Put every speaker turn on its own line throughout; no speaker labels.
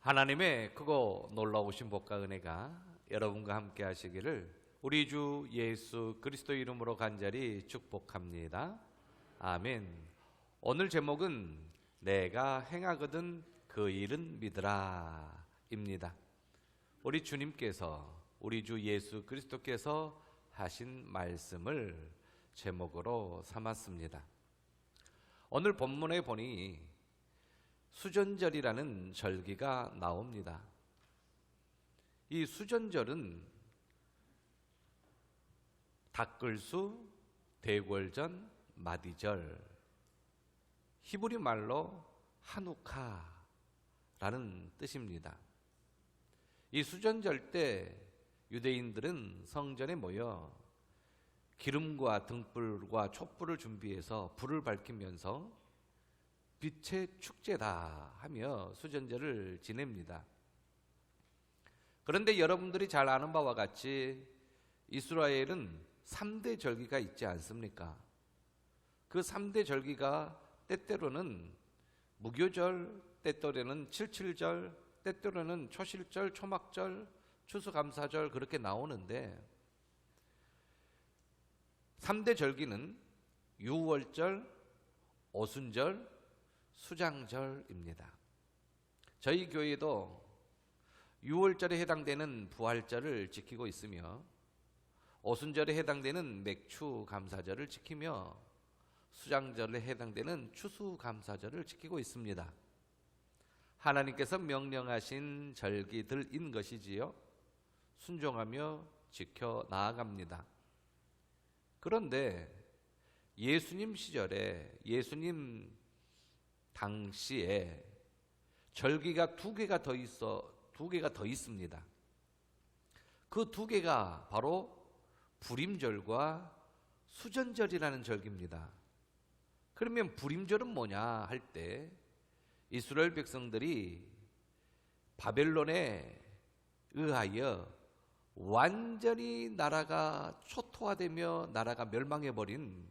하나님의 크고 놀라우신 복과 은혜가 여러분과 함께 하시기를 우리 주 예수 그리스도 이름으로 간절히 축복합니다. 아멘. 오늘 제목은 내가 행하거든 그 일은 믿으라 입니다. 우리 주님께서 우리 주 예수 그리스도께서 하신 말씀을 제목으로 삼았습니다. 오늘 본문에 보니 수전절이라는 절기가 나옵니다. 이 수전절은 닦을수, 대궐전, 마디절, 히브리 말로 하누카라는 뜻입니다. 이 수전절 때 유대인들은 성전에 모여 기름과 등불과 촛불을 준비해서 불을 밝히면서 빛의 축제다 하며 수전절을 지냅니다. 그런데 여러분들이 잘 아는 바와 같이 이스라엘은 3대 절기가 있지 않습니까? 그 3대 절기가 때때로는 무교절, 때때로는 칠칠절, 때때로는 초실절, 초막절, 추수감사절 그렇게 나오는데 3대 절기는 유월절, 오순절, 수장절입니다. 저희 교회도 6월절에 해당되는 부활절을 지키고 있으며 오순절에 해당되는 맥추감사절을 지키며 수장절에 해당되는 추수감사절을 지키고 있습니다. 하나님께서 명령하신 절기들인 것이지요. 순종하며 지켜 나아갑니다. 그런데 예수님 시절에 예수님 당시에 절기가 두 개가 더 있습니다. 그 두 개가 바로 불임절과 수전절이라는 절기입니다. 그러면 불임절은 뭐냐 할 때 이스라엘 백성들이 바벨론에 의하여 완전히 나라가 초토화되며 나라가 멸망해버린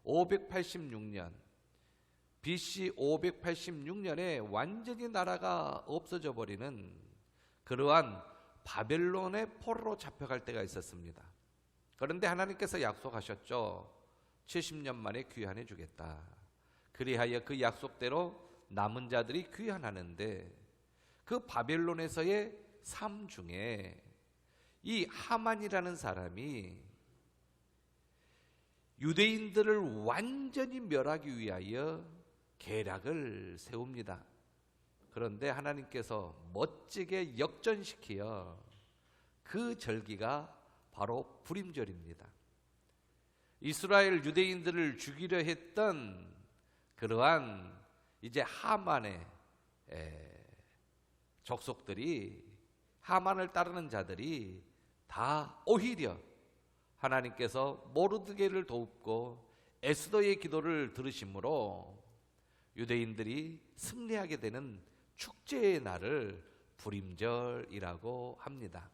586년 BC 586년에 완전히 나라가 없어져 버리는 그러한 바벨론의 포로로 잡혀갈 때가 있었습니다. 그런데 하나님께서 약속하셨죠. 70년 만에 귀환해 주겠다. 그리하여 그 약속대로 남은 자들이 귀환하는데 그 바벨론에서의 삶 중에 이 하만이라는 사람이 유대인들을 완전히 멸하기 위하여 계략을 세웁니다. 그런데 하나님께서 멋지게 역전시키어 그 절기가 바로 불임절입니다. 이스라엘 유대인들을 죽이려 했던 그러한 이제 하만의 족속들이 하만을 따르는 자들이 다 오히려 하나님께서 모르드게를 돕고 에스더의 기도를 들으심으로 유대인들이 승리하게 되는 축제의 날을 불임절이라고 합니다.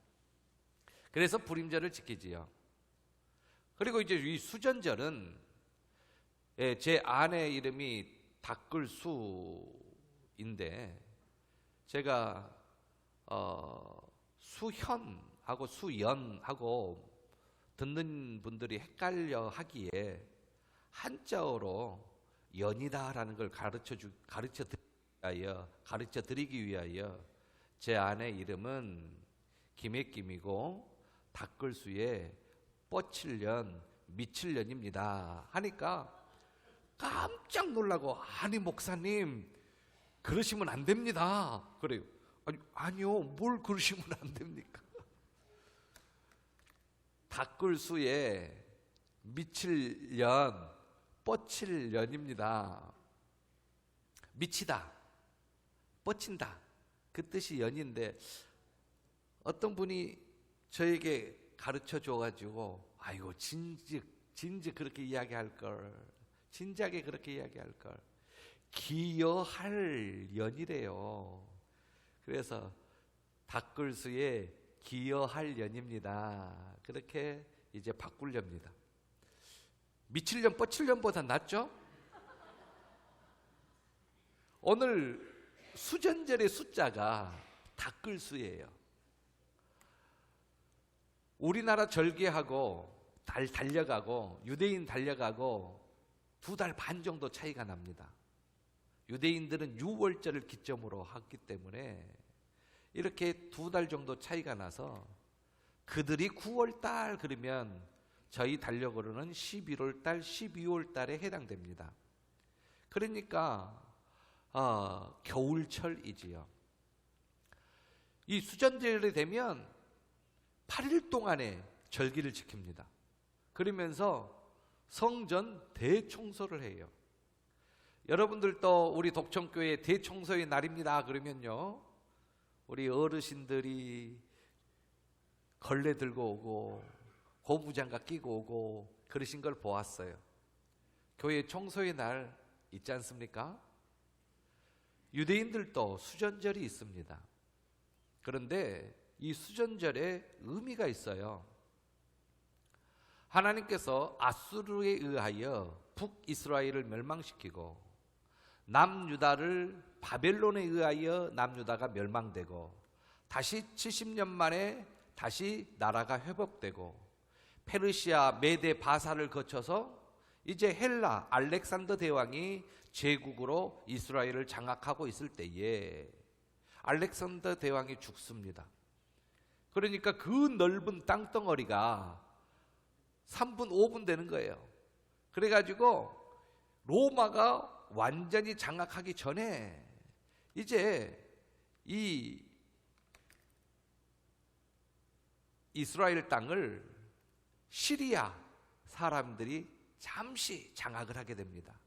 그래서 불임절을 지키지요. 그리고 이제 이 수전절은 제 아내 이름이 닦을수인데 제가 수현하고 수연하고 듣는 분들이 헷갈려 하기에 한자어로 연이다라는 걸 가르쳐 드리기 위하여 제 아내 이름은 김혜김이고 닦을수의 뻗칠년 미칠년입니다 하니까 깜짝 놀라고 아니 목사님 그러시면 안 됩니다. 그래요. 아니요 뭘 그러시면 안 됩니까? 닦을수의 미칠년 뻗칠년입니다. 미치다, 뻗친다 그 뜻이 연인데 어떤 분이 저에게 가르쳐 줘가지고 아이고 진즉 그렇게 이야기할 걸 진작에 그렇게 이야기할 걸 기여할 연이래요. 그래서 닦을수의 기여할 연입니다. 그렇게 이제 바꾸렵니다. 미칠년 뻗칠년보다 낫죠? 오늘 수전절의 숫자가 닭글수예요. 우리나라 절기하고 달려가고 유대인 달려가고 2달 반 정도 차이가 납니다. 유대인들은 6월절을 기점으로 하기 때문에 이렇게 2달 정도 차이가 나서 그들이 9월달 그러면 저희 달력으로는 11월달, 12월달에 해당됩니다. 그러니까 겨울철이지요. 이 수전절이 되면 8일 동안의 절기를 지킵니다. 그러면서 성전 대청소를 해요. 여러분들도 우리 독천교회 대청소의 날입니다 그러면요, 우리 어르신들이 걸레 들고 오고 고무장갑 끼고 오고 그러신 걸 보았어요. 교회 청소의 날 있지 않습니까? 유대인들도 수전절이 있습니다. 그런데 이 수전절에 의미가 있어요. 하나님께서 아수르에 의하여 북이스라엘을 멸망시키고 남유다를 바벨론에 의하여 남유다가 멸망되고 다시 70년 만에 다시 나라가 회복되고 페르시아, 메데, 바사를 거쳐서 이제 헬라, 알렉산더 대왕이 제국으로 이스라엘을 장악하고 있을 때에 알렉산더 대왕이 죽습니다. 그러니까 그 넓은 땅덩어리가 3분, 5분 되는 거예요. 그래가지고 로마가 완전히 장악하기 전에 이제 이 이스라엘 땅을 시리아 사람들이 잠시 장악을 하게 됩니다.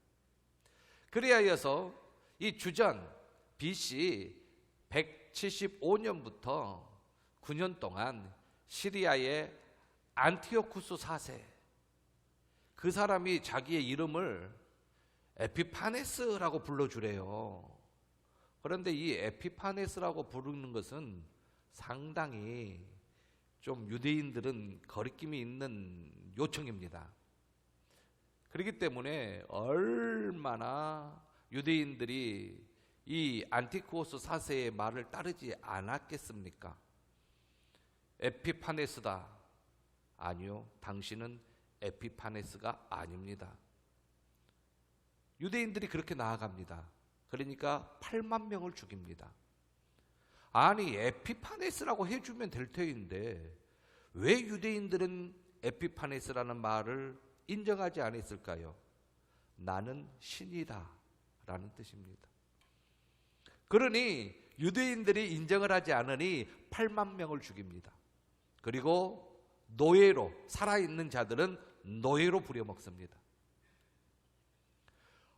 그래야여서 이 주전 BC 175년부터 9년 동안 시리아의 안티오쿠스 4세, 그 사람이 자기의 이름을 에피파네스라고 불러주래요. 그런데 이 에피파네스라고 부르는 것은 상당히 좀 유대인들은 거리낌이 있는 요청입니다. 그렇기 때문에 얼마나 유대인들이 이 안티오쿠스 4세의 말을 따르지 않았겠습니까? 에피파네스다. 아니요, 당신은 에피파네스가 아닙니다. 유대인들이 그렇게 나아갑니다. 그러니까 8만 명을 죽입니다. 아니, 에피파네스라고 해주면 될 터인데 왜 유대인들은 에피파네스라는 말을 인정하지 않았을까요? 나는 신이다 라는 뜻입니다. 그러니 유대인들이 인정을 하지 않으니 8만 명을 죽입니다. 그리고 노예로, 살아있는 자들은 노예로 부려먹습니다.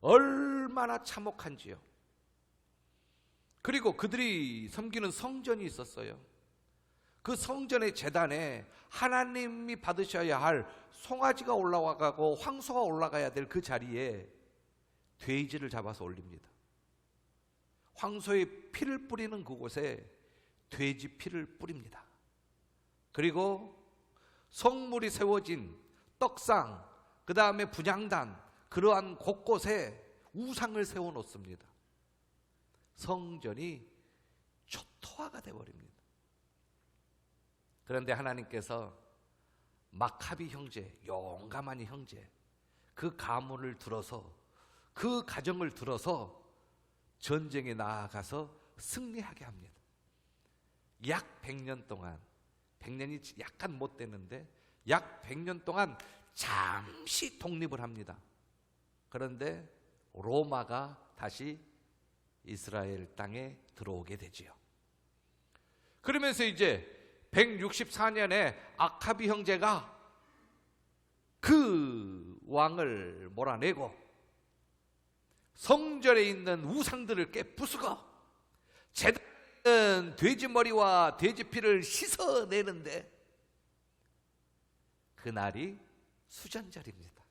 얼마나 참혹한지요. 그리고 그들이 섬기는 성전이 있었어요. 그 성전의 제단에 하나님이 받으셔야 할 송아지가 올라가고 황소가 올라가야 될 그 자리에 돼지를 잡아서 올립니다. 황소의 피를 뿌리는 그곳에 돼지 피를 뿌립니다. 그리고 성물이 세워진 떡상, 그 다음에 분향단, 그러한 곳곳에 우상을 세워놓습니다. 성전이 초토화가 되어버립니다. 그런데 하나님께서 마카비 형제, 용감한 형제, 그 가문을 들어서, 그 가정을 들어서 전쟁에 나아가서 승리하게 합니다. 약 100년 동안, 100년이 약간 못 되는데 약 100년 동안 잠시 독립을 합니다. 그런데 로마가 다시 이스라엘 땅에 들어오게 되지요. 그러면서 이제 164년에 아카비 형제가 그 왕을 몰아내고 성전에 있는 우상들을 깨부수고 제단은 돼지 머리와 돼지 피를 씻어내는데 그날이 수전절입니다.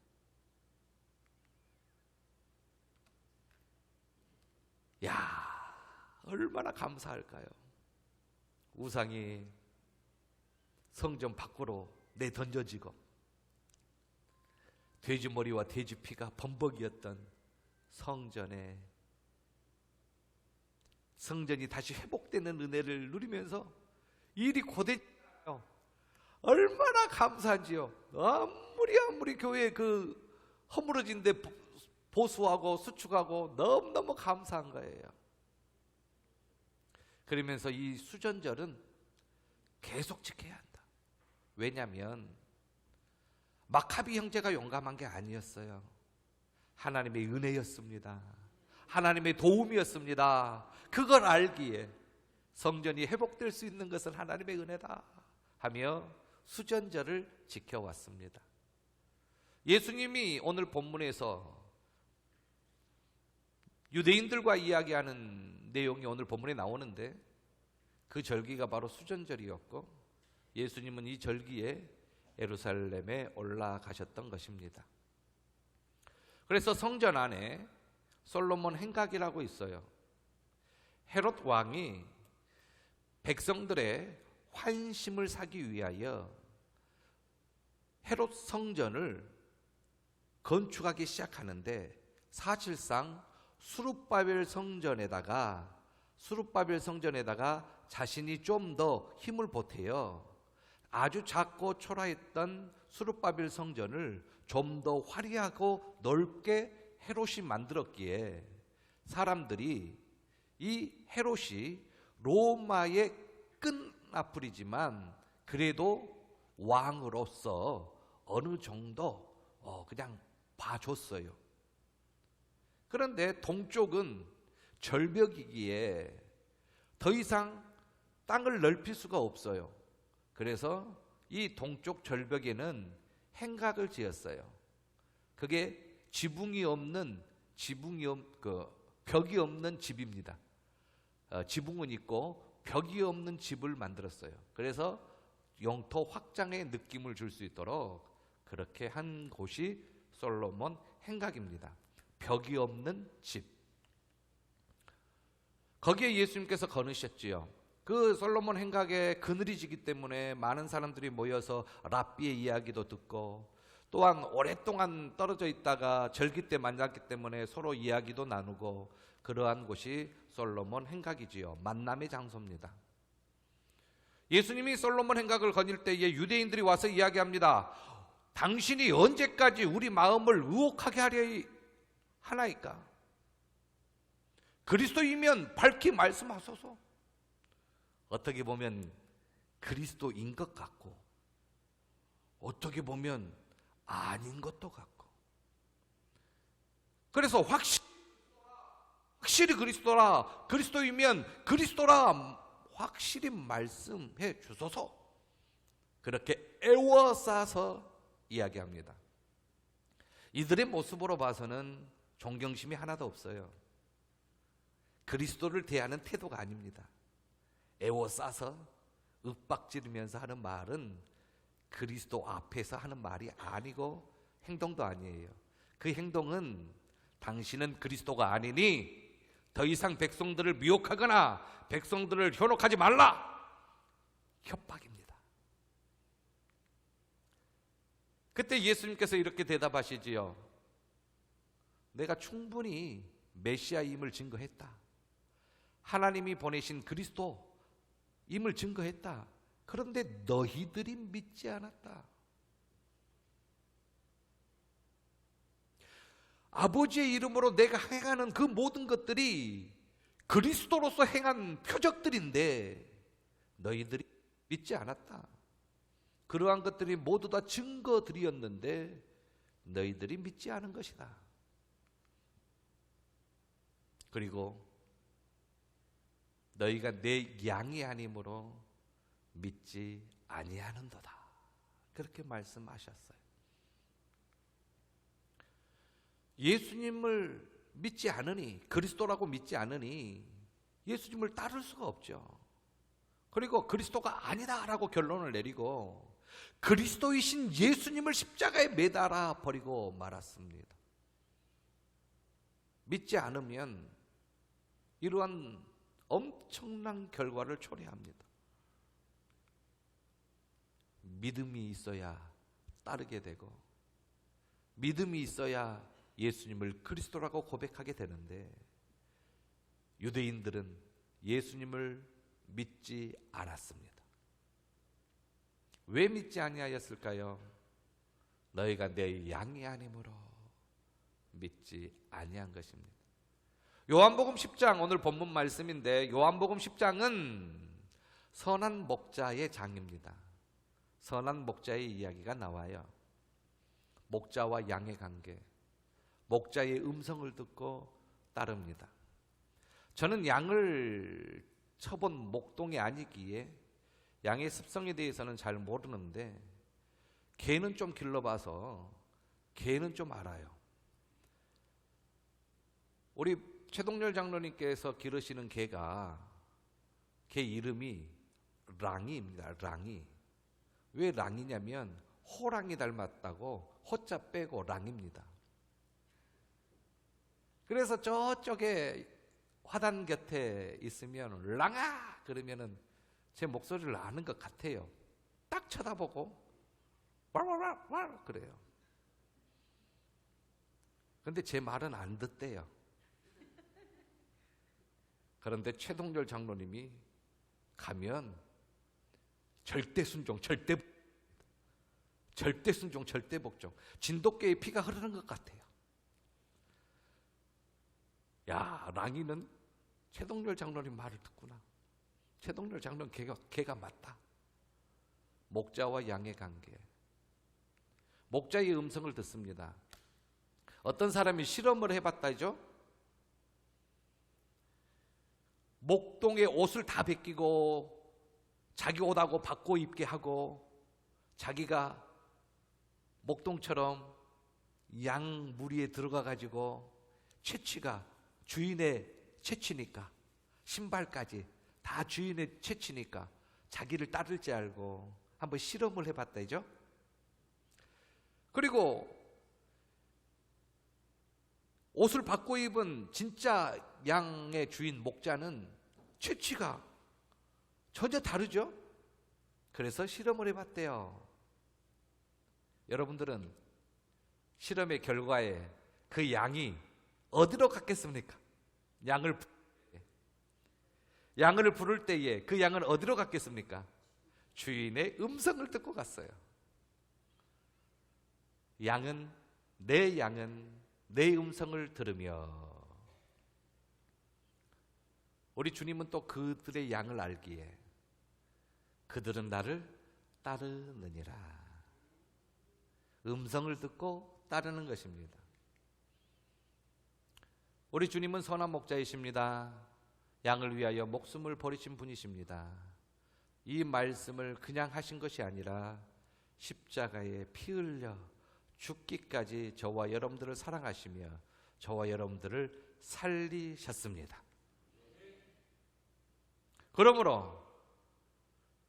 야, 얼마나 감사할까요? 우상이 성전 밖으로 내던져지고 돼지 머리와 돼지 피가 범벅이었던 성전에 성전이 다시 회복되는 은혜를 누리면서 일이 고됐어요. 얼마나 감사한지요. 아무리 교회 허물어진 데 보수하고 수축하고 너무너무 감사한 거예요. 그러면서 이 수전절은 계속 지켜야 한다. 왜냐하면 마카비 형제가 용감한 게 아니었어요. 하나님의 은혜였습니다. 하나님의 도움이었습니다. 그걸 알기에 성전이 회복될 수 있는 것은 하나님의 은혜다 하며 수전절을 지켜왔습니다. 예수님이 오늘 본문에서 유대인들과 이야기하는 내용이 오늘 본문에 나오는데, 그 절기가 바로 수전절이었고 예수님은 이 절기에 예루살렘에 올라가셨던 것입니다. 그래서 성전 안에 솔로몬 행각이라고 있어요. 헤롯 왕이 백성들의 환심을 사기 위하여 헤롯 성전을 건축하기 시작하는데, 사실상 수룹바벨 성전에다가 자신이 좀 더 힘을 보태어 아주 작고 초라했던 수룹바벨 성전을 좀 더 화려하고 넓게 헤롯이 만들었기에 사람들이 이 헤롯이 로마의 끈아풀이지만 그래도 왕으로서 어느 정도 그냥 봐줬어요. 그런데 동쪽은 절벽이기에 더 이상 땅을 넓힐 수가 없어요. 그래서 이 동쪽 절벽에는 행각을 지었어요. 그게 벽이 없는 집입니다. 지붕은 있고 벽이 없는 집을 만들었어요. 그래서 영토 확장의 느낌을 줄 수 있도록 그렇게 한 곳이 솔로몬 행각입니다. 벽이 없는 집. 거기에 예수님께서 거느셨지요. 그 솔로몬 행각에 그늘이 지기 때문에 많은 사람들이 모여서 랍비의 이야기도 듣고, 또한 오랫동안 떨어져 있다가 절기 때 만났기 때문에 서로 이야기도 나누고, 그러한 곳이 솔로몬 행각이지요. 만남의 장소입니다. 예수님이 솔로몬 행각을 거닐 때에 유대인들이 와서 이야기합니다. 당신이 언제까지 우리 마음을 의혹하게 하려 하나이까? 그리스도이면 밝히 말씀하소서. 어떻게 보면 그리스도인 것 같고, 어떻게 보면 아닌 것도 같고, 그래서 확실히 그리스도이면 그리스도라 확실히 말씀해 주소서. 그렇게 애워싸서 이야기합니다. 이들의 모습으로 봐서는 존경심이 하나도 없어요. 그리스도를 대하는 태도가 아닙니다. 애워싸서 윽박지르면서 하는 말은 그리스도 앞에서 하는 말이 아니고 행동도 아니에요. 그 행동은 당신은 그리스도가 아니니 더 이상 백성들을 미혹하거나 백성들을 현혹하지 말라, 협박입니다. 그때 예수님께서 이렇게 대답하시지요. 내가 충분히 메시아임을 증거했다. 하나님이 보내신 그리스도임을 증거했다. 그런데 너희들이 믿지 않았다. 아버지의 이름으로 내가 행하는 그 모든 것들이 그리스도로서 행한 표적들인데 너희들이 믿지 않았다. 그러한 것들이 모두 다 증거들이었는데 너희들이 믿지 않은 것이다. 그리고 너희가 내 양이 아니므로 믿지 아니하는도다. 그렇게 말씀하셨어요. 예수님을 믿지 않으니, 그리스도라고 믿지 않으니 예수님을 따를 수가 없죠. 그리고 그리스도가 아니다라고 결론을 내리고 그리스도이신 예수님을 십자가에 매달아 버리고 말았습니다. 믿지 않으면 이러한 엄청난 결과를 초래합니다. 믿음이 있어야 따르게 되고, 믿음이 있어야 예수님을 그리스도라고 고백하게 되는데, 유대인들은 예수님을 믿지 않았습니다. 왜 믿지 아니하였을까요? 너희가 내 양이 아니므로 믿지 아니한 것입니다. 요한복음 10장 오늘 본문 말씀인데, 요한복음 10장은 선한 목자의 장입니다. 선한 목자의 이야기가 나와요. 목자와 양의 관계, 목자의 음성을 듣고 따릅니다. 저는 양을 쳐본 목동이 아니기에 양의 습성에 대해서는 잘 모르는데, 개는 좀 길러봐서 개는 좀 알아요. 우리 최동열 장로님께서 기르시는 개가, 개 이름이 랑이입니다. 랑이. 왜 랑이냐면 호랑이 닮았다고 호자 빼고 랑입니다. 그래서 저쪽에 화단 곁에 있으면 랑아 그러면은 제 목소리를 아는 것 같아요. 딱 쳐다보고 왈왈왈 그래요. 그런데 제 말은 안 듣대요. 그런데 최동열 장로님이 가면 절대 순종, 절대 순종, 절대 복종. 진돗개의 피가 흐르는 것 같아요. 야, 랑이는 최동열 장로님 말을 듣구나. 최동열 장로는 걔가 맞다. 목자와 양의 관계. 목자의 음성을 듣습니다. 어떤 사람이 실험을 해봤다죠? 목동의 옷을 다 벗기고 자기 옷하고 바꿔 입게 하고, 자기가 목동처럼 양 무리에 들어가 가지고 채취가 주인의 채취니까, 신발까지 다 주인의 채취니까 자기를 따를 줄 알고 한번 실험을 해봤다죠. 그리고 옷을 바꿔 입은 진짜 양의 주인 목자는 채취가 전혀 다르죠. 그래서 실험을 해봤대요. 여러분들은 실험의 결과에 그 양이 어디로 갔겠습니까? 양을 부를 때에 그 양은 어디로 갔겠습니까? 주인의 음성을 듣고 갔어요. 양은 내 음성을 들으며, 우리 주님은 또 그들의 양을 알기에 그들은 나를 따르느니라. 음성을 듣고 따르는 것입니다. 우리 주님은 선한 목자이십니다. 양을 위하여 목숨을 버리신 분이십니다. 이 말씀을 그냥 하신 것이 아니라 십자가에 피 흘려 죽기까지 저와 여러분들을 사랑하시며 저와 여러분들을 살리셨습니다. 그러므로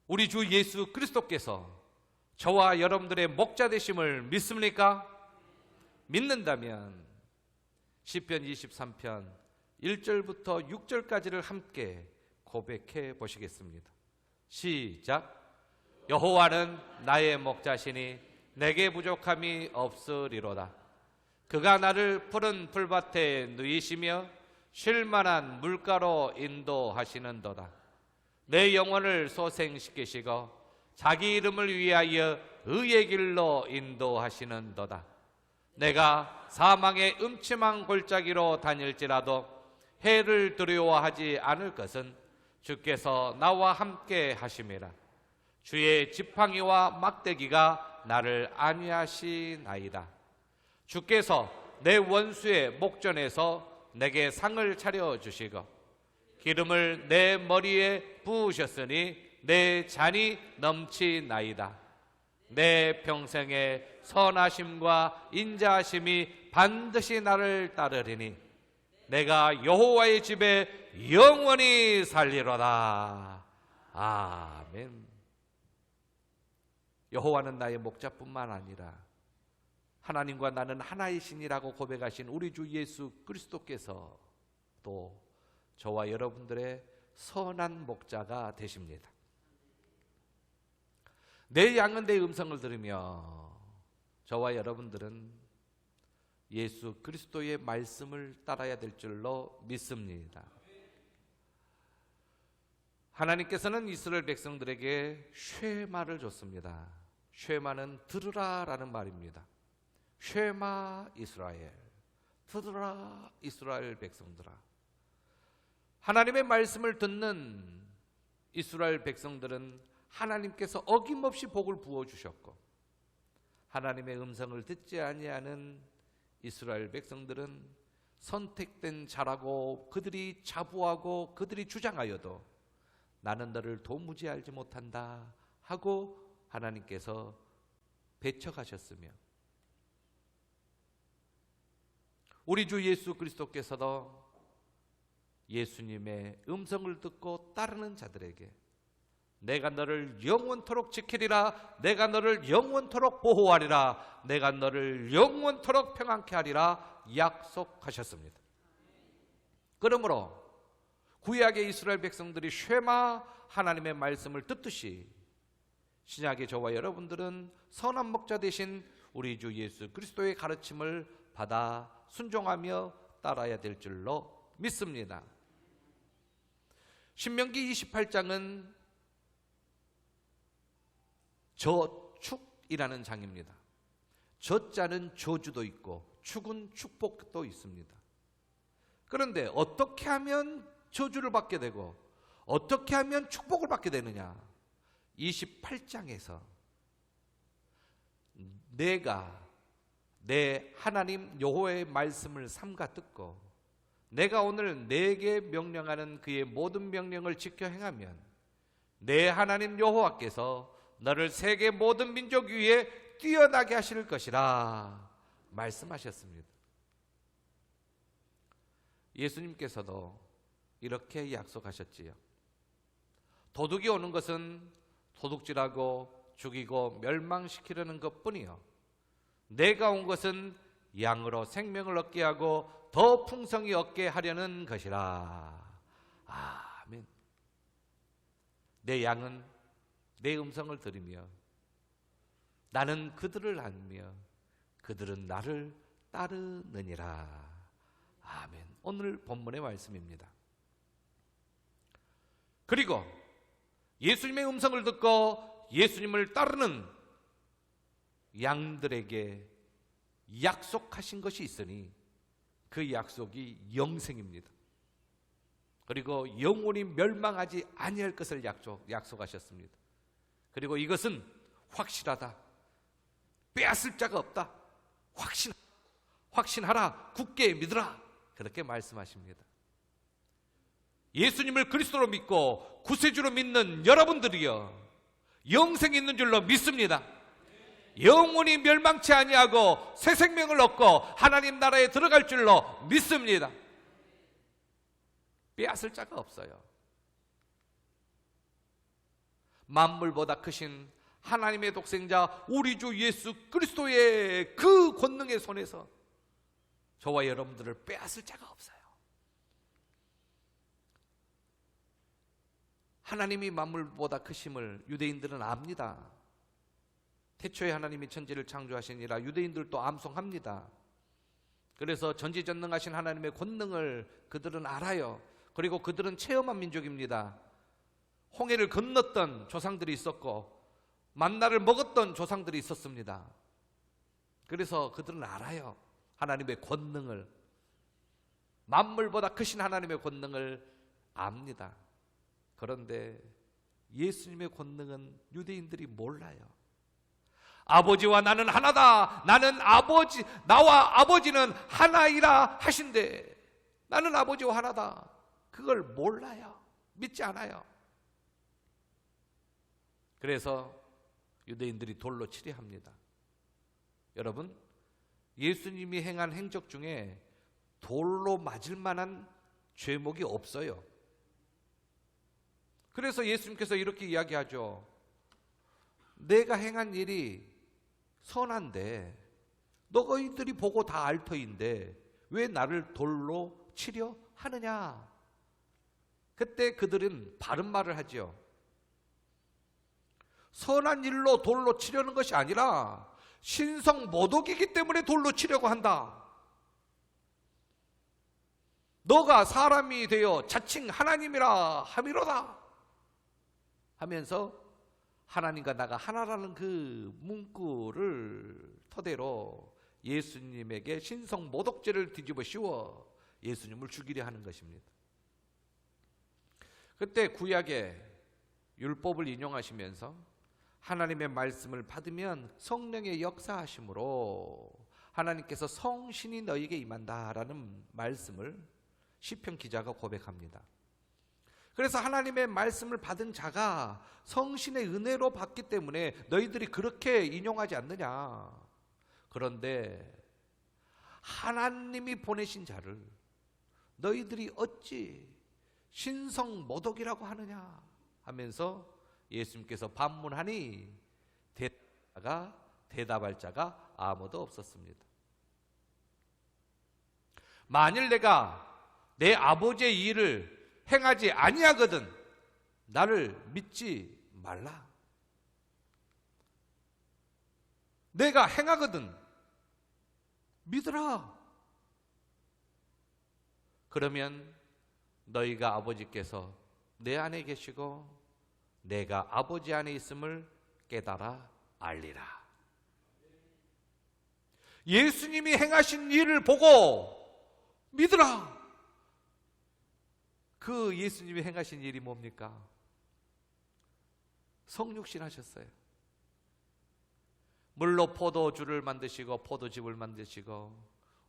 우리 주 예수 그리스도께서 저와 여러분들의 목자 되심을 믿습니까? 믿는다면 시편 23편 1절부터 6절까지를 함께 고백해 보시겠습니다. 시작. 여호와는 나의 목자시니 내게 부족함이 없으리로다. 그가 나를 푸른 풀밭에 누이시며 쉴만한 물가로 인도하시는도다. 내 영혼을 소생시키시고 자기 이름을 위하여 의의 길로 인도하시는도다. 내가 사망의 음침한 골짜기로 다닐지라도 해를 두려워하지 않을 것은 주께서 나와 함께 하심이라. 주의 지팡이와 막대기가 나를 안위하시나이다. 주께서 내 원수의 목전에서 내게 상을 차려주시고 기름을 내 머리에 부으셨으니 내 잔이 넘치나이다. 내 평생의 선하심과 인자하심이 반드시 나를 따르리니 내가 여호와의 집에 영원히 살리로다. 아멘. 여호와는 나의 목자뿐만 아니라 하나님과 나는 하나이신이라고 고백하신 우리 주 예수 그리스도께서 또 저와 여러분들의 선한 목자가 되십니다. 내 양은 내 음성을 들으며 저와 여러분들은 예수 그리스도의 말씀을 따라야 될 줄로 믿습니다. 하나님께서는 이스라엘 백성들에게 쉐마를 줬습니다. 쉐마는 들으라 라는 말입니다. 쉐마 이스라엘, 들으라 이스라엘 백성들아. 하나님의 말씀을 듣는 이스라엘 백성들은 하나님께서 어김없이 복을 부어주셨고, 하나님의 음성을 듣지 아니하는 이스라엘 백성들은 선택된 자라고 그들이 자부하고 그들이 주장하여도 나는 너를 도무지 알지 못한다 하고 하나님께서 배척하셨으며, 우리 주 예수 그리스도께서도 예수님의 음성을 듣고 따르는 자들에게 내가 너를 영원토록 지키리라, 내가 너를 영원토록 보호하리라, 내가 너를 영원토록 평안케 하리라 약속하셨습니다. 그러므로 구약의 이스라엘 백성들이 쉐마 하나님의 말씀을 듣듯이 신약의 저와 여러분들은 선한 목자 되신 우리 주 예수 그리스도의 가르침을 받아 순종하며 따라야 될 줄로 믿습니다. 신명기 28장은 저축이라는 장입니다. 저자는 저주도 있고 축은 축복도 있습니다. 그런데 어떻게 하면 저주를 받게 되고 어떻게 하면 축복을 받게 되느냐? 28장에서 내가 내 하나님 여호와의 말씀을 삼가 듣고 내가 오늘 내게 명령하는 그의 모든 명령을 지켜 행하면 내 하나님 여호와께서 너를 세계 모든 민족 위에 뛰어나게 하실 것이라 말씀하셨습니다. 예수님께서도 이렇게 약속하셨지요. 도둑이 오는 것은 도둑질하고 죽이고 멸망시키려는 것뿐이요, 내가 온 것은 양으로 생명을 얻게 하고 더 풍성히 얻게 하려는 것이라. 아멘. 내 양은 내 음성을 들으며 나는 그들을 알며 그들은 나를 따르느니라. 아멘. 오늘 본문의 말씀입니다. 그리고 예수님의 음성을 듣고 예수님을 따르는 양들에게 약속하신 것이 있으니 그 약속이 영생입니다. 그리고 영원히 멸망하지 아니할 것을 약속하셨습니다. 그리고 이것은 확실하다, 빼앗을 자가 없다, 확신하라, 굳게 믿으라, 그렇게 말씀하십니다. 예수님을 그리스도로 믿고 구세주로 믿는 여러분들이여, 영생이 있는 줄로 믿습니다. 영원히 멸망치 아니하고 새 생명을 얻고 하나님 나라에 들어갈 줄로 믿습니다. 빼앗을 자가 없어요. 만물보다 크신 하나님의 독생자 우리 주 예수 그리스도의 그 권능의 손에서 저와 여러분들을 빼앗을 자가 없어요. 하나님이 만물보다 크심을 유대인들은 압니다. 태초에 하나님이 천지를 창조하시니라 유대인들도 암송합니다. 그래서 전지전능하신 하나님의 권능을 그들은 알아요. 그리고 그들은 체험한 민족입니다. 홍해를 건넜던 조상들이 있었고 만나를 먹었던 조상들이 있었습니다. 그래서 그들은 알아요. 하나님의 권능을, 만물보다 크신 하나님의 권능을 압니다. 그런데 예수님의 권능은 유대인들이 몰라요. 아버지와 나는 하나다, 나와 아버지는 하나이라 하신대. 나는 아버지와 하나다, 그걸 몰라요. 믿지 않아요. 그래서 유대인들이 돌로 치려 합니다. 여러분, 예수님이 행한 행적 중에 돌로 맞을 만한 죄목이 없어요. 그래서 예수님께서 이렇게 이야기하죠. 내가 행한 일이 선한데 너희들이 보고 다 알 터인데 왜 나를 돌로 치려 하느냐. 그때 그들은 바른 말을 하죠. 선한 일로 돌로 치려는 것이 아니라 신성 모독이기 때문에 돌로 치려고 한다. 너가 사람이 되어 자칭 하나님이라 함이로다. 하면서 하나님과 나가 하나라는 그 문구를 토대로 예수님에게 신성 모독죄를 뒤집어 씌워 예수님을 죽이려 하는 것입니다. 그때 구약의 율법을 인용하시면서 하나님의 말씀을 받으면 성령의 역사하심으로 하나님께서 성신이 너희에게 임한다라는 말씀을 시편 기자가 고백합니다. 그래서 하나님의 말씀을 받은 자가 성신의 은혜로 받기 때문에 너희들이 그렇게 인용하지 않느냐. 그런데 하나님이 보내신 자를 너희들이 어찌 신성 모독이라고 하느냐 하면서 예수님께서 반문하니 대답할 자가 아무도 없었습니다. 만일 내가 내 아버지의 일을 행하지 아니하거든 나를 믿지 말라. 내가 행하거든 믿으라. 그러면 너희가 아버지께서 내 안에 계시고 내가 아버지 안에 있음을 깨달아 알리라. 예수님이 행하신 일을 보고 믿으라. 그 예수님이 행하신 일이 뭡니까? 성육신 하셨어요. 물로 포도주를 만드시고 포도즙을 만드시고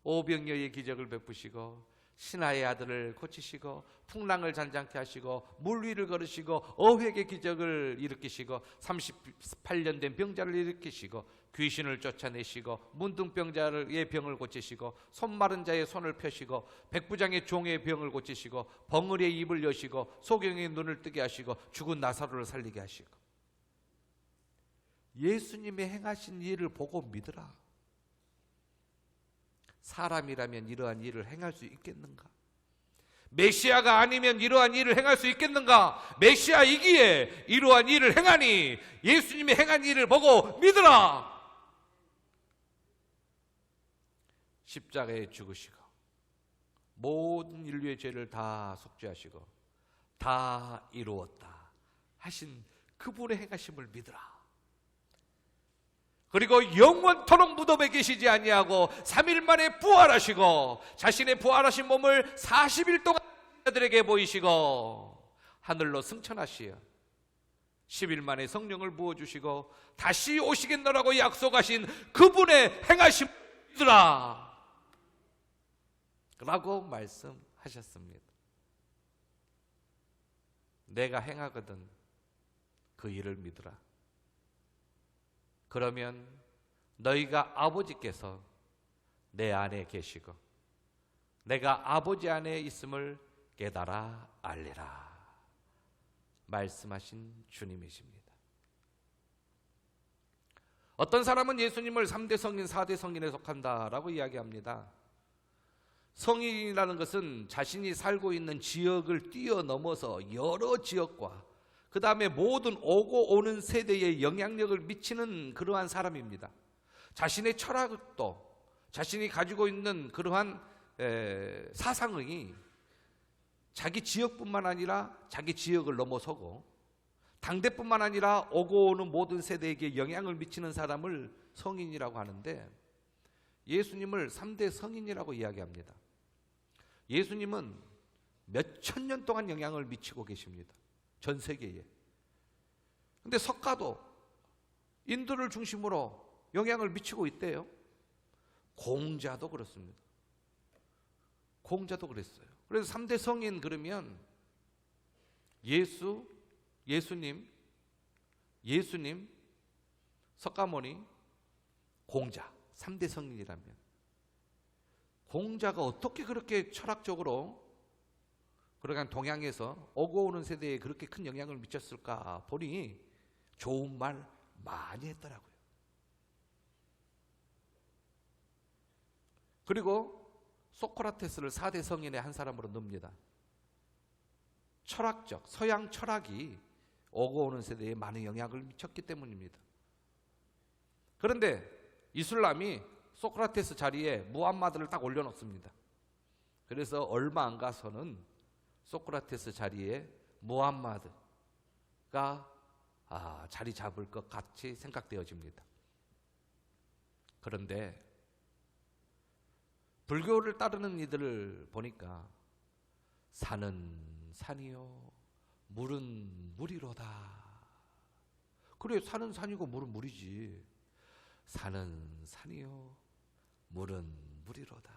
오병이어의 기적을 베푸시고 신하의 아들을 고치시고 풍랑을 잔잔케 하시고 물 위를 걸으시고 어획의 기적을 일으키시고 38년 된 병자를 일으키시고 귀신을 쫓아내시고 문둥병자의 병을 고치시고 손 마른 자의 손을 펴시고 백부장의 종의 병을 고치시고 벙어리의 입을 여시고 소경의 눈을 뜨게 하시고 죽은 나사로를 살리게 하시고 예수님이 행하신 일을 보고 믿으라. 사람이라면 이러한 일을 행할 수 있겠는가? 메시아가 아니면 이러한 일을 행할 수 있겠는가? 메시아이기에 이러한 일을 행하니 예수님이 행한 일을 보고 믿으라. 십자가에 죽으시고 모든 인류의 죄를 다 속죄하시고 다 이루었다 하신 그분의 행하심을 믿으라. 그리고 영원토록 무덤에 계시지 아니하고 3일 만에 부활하시고 자신의 부활하신 몸을 40일 동안 자들에게 보이시고 하늘로 승천하시어 10일 만에 성령을 부어주시고 다시 오시겠노라고 약속하신 그분의 행하심을 믿으라 라고 말씀하셨습니다. 내가 행하거든 그 일을 믿으라. 그러면 너희가 아버지께서 내 안에 계시고 내가 아버지 안에 있음을 깨달아 알리라 말씀하신 주님이십니다. 어떤 사람은 예수님을 3대 성인, 4대 성인에 속한다라고 이야기합니다. 성인이라는 것은 자신이 살고 있는 지역을 뛰어넘어서 여러 지역과 그 다음에 모든 오고 오는 세대에 영향력을 미치는 그러한 사람입니다. 자신의 철학도 자신이 가지고 있는 그러한 사상이 자기 지역뿐만 아니라 자기 지역을 넘어서고 당대뿐만 아니라 오고 오는 모든 세대에게 영향을 미치는 사람을 성인이라고 하는데 예수님을 3대 성인이라고 이야기합니다. 예수님은 몇천 년 동안 영향을 미치고 계십니다. 전 세계에. 근데 석가도 인도를 중심으로 영향을 미치고 있대요. 공자도 그렇습니다. 공자도 그랬어요. 그래서 3대 성인 그러면 예수님, 석가모니, 공자 3대 성인이라면 공자가 어떻게 그렇게 철학적으로 그러니까 동양에서 오고 오는 세대에 그렇게 큰 영향을 미쳤을까 보니 좋은 말 많이 했더라고요. 그리고 소크라테스를 4대 성인의 한 사람으로 넣습니다. 철학적, 서양 철학이 오고 오는 세대에 많은 영향을 미쳤기 때문입니다. 그런데 이슬람이 소크라테스 자리에 무함마드를 딱 올려놓습니다. 그래서 얼마 안 가서는 소크라테스 자리에 무함마드가 자리 잡을 것 같이 생각되어집니다. 그런데 불교를 따르는 이들을 보니까 산은 산이요 물은 물이로다. 그래, 산은 산이고 물은 물이지. 산은 산이요 물은 물이로다.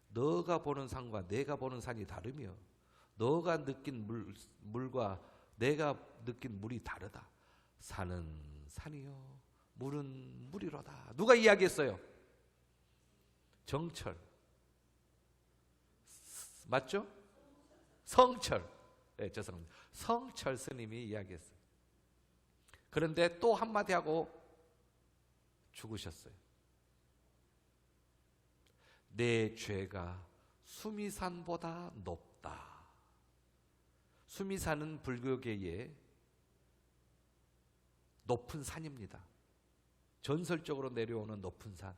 너가 보는 산과 내가 보는 산이 다르며 너가 느낀 물과 내가 느낀 물이 다르다. 산은 산이요 물은 물이로다. 누가 이야기했어요? 정철. 맞죠? 성철. 네, 죄송합니다. 성철 스님이 이야기했어요. 그런데 또 한마디 하고 죽으셨어요. 내 죄가 수미산보다 높다. 수미산은 불교계의 높은 산입니다. 전설적으로 내려오는 높은 산.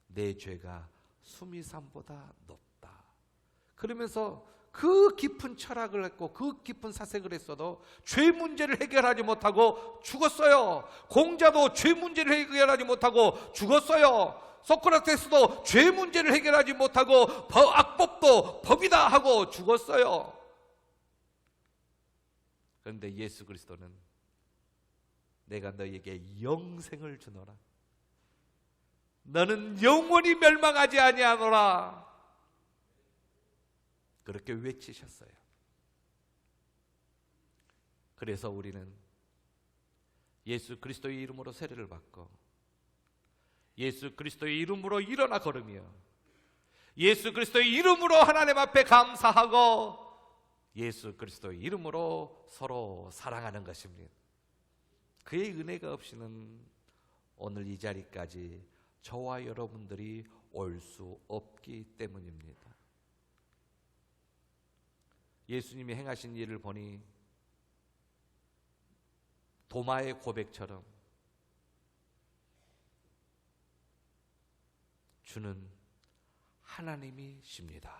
내 죄가 수미산보다 높다. 그러면서 그 깊은 철학을 했고 그 깊은 사색을 했어도 죄 문제를 해결하지 못하고 죽었어요. 공자도 죄 문제를 해결하지 못하고 죽었어요. 소크라테스도 죄 문제를 해결하지 못하고 악법도 법이다 하고 죽었어요. 그런데 예수 그리스도는 내가 너희에게 영생을 주노라. 너는 영원히 멸망하지 아니하노라. 그렇게 외치셨어요. 그래서 우리는 예수 그리스도의 이름으로 세례를 받고 예수 그리스도의 이름으로 일어나 걸으며 예수 그리스도의 이름으로 하나님 앞에 감사하고 예수 그리스도의 이름으로 서로 사랑하는 것입니다. 그의 은혜가 없이는 오늘 이 자리까지 저와 여러분들이 올 수 없기 때문입니다. 예수님이 행하신 일을 보니 도마의 고백처럼 주는 하나님이십니다.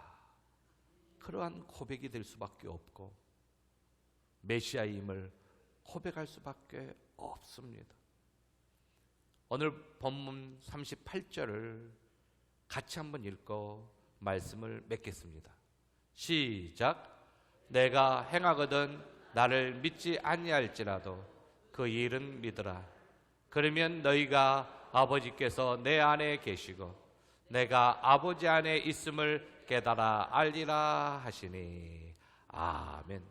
그러한 고백이 될 수밖에 없고 메시아임을 고백할 수밖에 없습니다. 오늘 본문 38절을 같이 한번 읽고 말씀을 맺겠습니다. 시작. 내가 행하거든 나를 믿지 아니할지라도 그 일은 믿으라. 그러면 너희가 아버지께서 내 안에 계시고 내가 아버지 안에 있음을 깨달아 알리라 하시니. 아멘.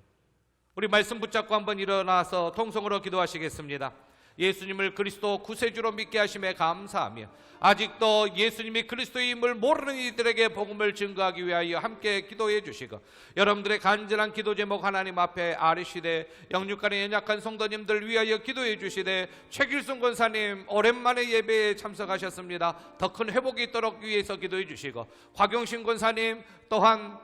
우리 말씀 붙잡고 한번 일어나서 통성으로 기도하시겠습니다. 예수님을 그리스도 구세주로 믿게 하심에 감사하며 아직도 예수님이 그리스도임을 모르는 이들에게 복음을 증거하기 위하여 함께 기도해 주시고 여러분들의 간절한 기도 제목 하나님 앞에 아뢰시되 영육간의 연약한 성도님들 위하여 기도해 주시되 최길순 권사님 오랜만에 예배에 참석하셨습니다. 더 큰 회복이 있도록 위해서 기도해 주시고 곽용신 권사님 또한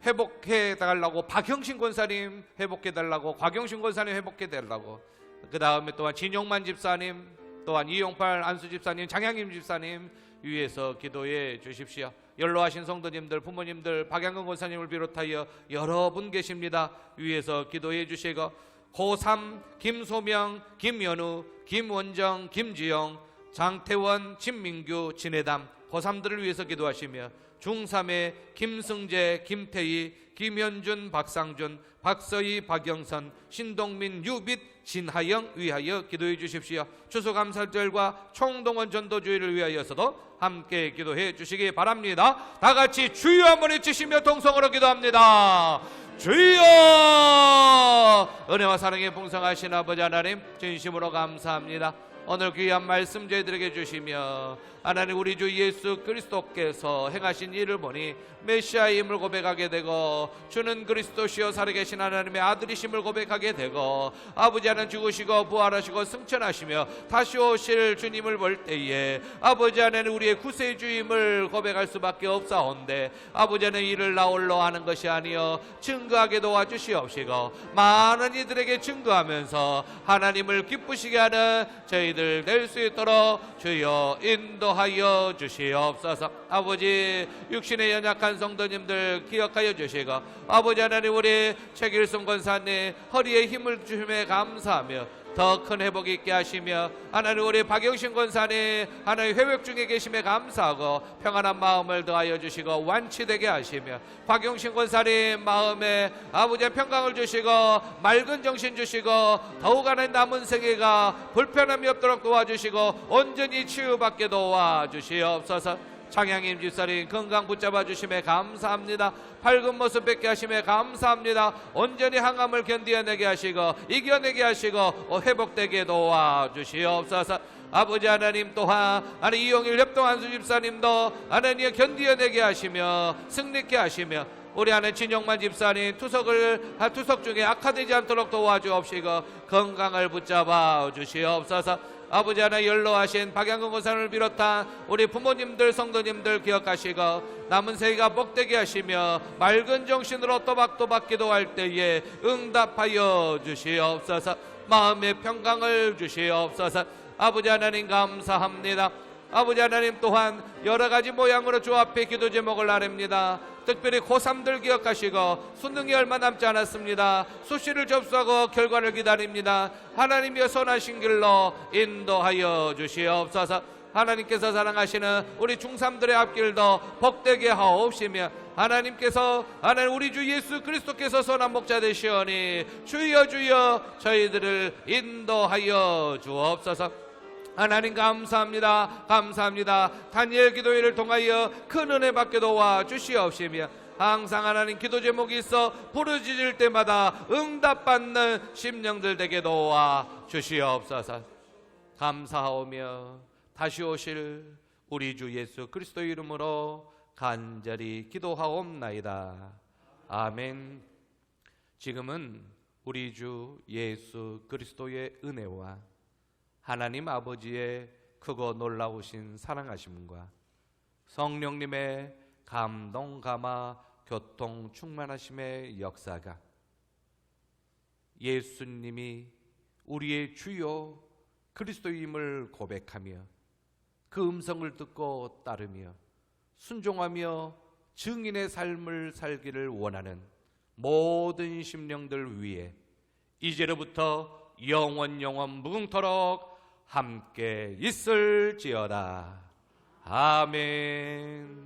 회복해 달라고, 박형신 권사님 회복해 달라고, 곽용신 권사님 회복해 달라고, 그 다음에 또한 진용만 집사님, 또한 이용팔 안수 집사님, 장양임 집사님 위해서 기도해 주십시오. 연로하신 성도님들, 부모님들, 박양근 권사님을 비롯하여 여러분 계십니다. 위해서 기도해 주시고 고3 김소명, 김연우, 김원정, 김지영, 장태원, 진민규, 진해담 고3들을 위해서 기도하시며 중3의 김승재, 김태희, 김현준, 박상준, 박서희, 박영선, 신동민, 유빛, 진하영 위하여 기도해 주십시오. 추수감사절과 총동원 전도주의를 위하여서도 함께 기도해 주시기 바랍니다. 다 같이 주여 한번 외치시며 동성으로 기도합니다. 주여! 은혜와 사랑에 풍성하신 아버지 하나님 진심으로 감사합니다. 오늘 귀한 말씀 저희들에게 주시며 하나님 우리 주 예수 그리스도께서 행하신 일을 보니 메시아임을 고백하게 되고 주는 그리스도시요 살아계신 하나님의 아들이심을 고백하게 되고 아버지 하나님 죽으시고 부활하시고 승천하시며 다시 오실 주님을 볼 때에 아버지 하나님 우리의 구세주임을 고백할 수밖에 없사온데 아버지 하나님 이를 나홀로 하는 것이 아니여 증거하게 도와주시옵시고 많은 이들에게 증거하면서 하나님을 기쁘시게 하는 저희들 될 수 있도록 주여 인도하여 주시옵소서. 아버지 육신의 연약한 성도님들 기억하여 주시고 아버지 하나님 우리 최길순 권사님 허리에 힘을 주심에 감사하며 더 큰 회복 있게 하시며 하나님 우리 박영신 권사님 하나님 회복 중에 계심에 감사하고 평안한 마음을 더하여 주시고 완치되게 하시며 박영신 권사님 마음에 아버지의 평강을 주시고 맑은 정신 주시고 더욱 하나님 남은 생애가 불편함이 없도록 도와주시고 온전히 치유받게 도와주시옵소서. 장양임 집사님 건강 붙잡아 주심에 감사합니다. 밝은 모습 뵙게 하심에 감사합니다. 온전히 항암을 견디어내게 하시고 이겨내게 하시고 회복되게 도와주시옵소서. 아버지 하나님 또한 하나님 이용일 협동한수 집사님도 하나님 견디어내게 하시며 승리케 하시며 우리 안에 진영만 집사님 투석 중에 악화되지 않도록 도와주옵시고 건강을 붙잡아 주시옵소서. 아버지 하나 연로하신 박양근 권사님을 비롯한 우리 부모님들 성도님들 기억하시고 남은 생애가 복되게 하시며 맑은 정신으로 또박또박 기도할 때에 응답하여 주시옵소서. 마음의 평강을 주시옵소서. 아버지 하나님 감사합니다. 아버지 하나님 또한 여러가지 모양으로 주 앞에 기도 제목을 아뢰입니다. 특별히 고3들 기억하시고 수능이 얼마 남지 않았습니다. 수시를 접수하고 결과를 기다립니다. 하나님의 선하신 길로 인도하여 주시옵소서. 하나님께서 사랑하시는 우리 중3들의 앞길도 복되게 하옵시며 하나님께서 하나님 우리 주 예수 그리스도께서 선한 목자 되시오니 주여 주여 저희들을 인도하여 주옵소서. 하나님 감사합니다. 감사합니다. 다니엘 기도회를 통하여 큰 은혜 받게 도와주시옵시며 항상 하나님 기도 제목이 있어 부르짖을 때마다 응답받는 심령들 되게 도와주시옵소서. 감사하오며 다시 오실 우리 주 예수 그리스도의 이름으로 간절히 기도하옵나이다. 아멘. 지금은 우리 주 예수 그리스도의 은혜와 하나님 아버지의 크고 놀라우신 사랑하심과 성령님의 감동 감화 교통 충만하심의 역사가 예수님이 우리의 주요 그리스도임을 고백하며 그 음성을 듣고 따르며 순종하며 증인의 삶을 살기를 원하는 모든 심령들 위해 이제로부터 영원 무궁토록 함께 있을지어다. 아멘.